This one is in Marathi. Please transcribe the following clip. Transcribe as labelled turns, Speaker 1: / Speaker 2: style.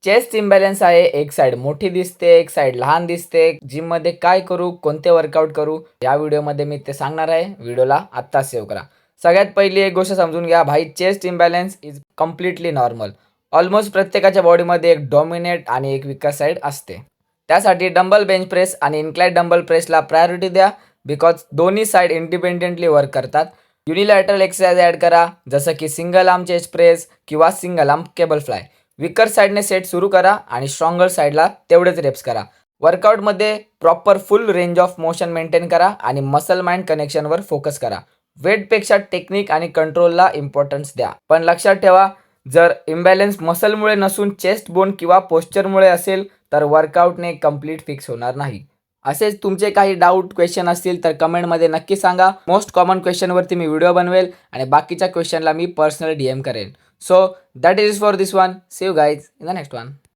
Speaker 1: चेस्ट इम्बॅलन्स आहे, एक साइड मोठी दिसते, एक साइड लहान दिसते. जिममध्ये काय करू, कोणते वर्कआउट करू, या व्हिडिओमध्ये मी ते सांगणार आहे. व्हिडिओला आत्ताच सेव्ह करा. सगळ्यात पहिली एक गोष्ट समजून घ्या भाई, chest imbalance is completely normal. Almost प्रत्येकाच्या बॉडीमध्ये एक डॉमिनेट आणि एक विकर साईड असते. त्यासाठी डंबल बेंच प्रेस आणि इन्क्लाइन डंबल प्रेसला प्रायोरिटी द्या, बिकॉज दोन्ही साईड इंडिपेंडेंटली वर्क करतात. युनिलॅटरल एक्सरसाइज ॲड करा, जसं की सिंगल आर्म चेस्ट प्रेस किंवा सिंगल आर्म केबल फ्लाय. विकर साईडने सेट सुरू करा आणि स्ट्रॉंगर साईडला तेवढेच रेप्स करा. वर्कआउटमध्ये proper full range of motion maintain करा आणि मसल माइंड कनेक्शनवर फोकस करा. वेटपेक्षा टेक्निक आणि कंट्रोलला इम्पॉर्टन्स द्या. पण लक्षात ठेवा, जर इम्बॅलन्स मसलमुळे नसून चेस्ट बोन किंवा पोश्चरमुळे असेल तर वर्कआउटने कम्प्लीट फिक्स होणार नाही. असेच तुमचे काही डाऊट क्वेश्चन असतील तर कमेंटमध्ये नक्की सांगा. मोस्ट कॉमन क्वेश्चनवरती मी व्हिडिओ बनवेल आणि बाकीच्या क्वेश्चनला मी पर्सनल DM करेन. So that is for this one. See you guys in the next one.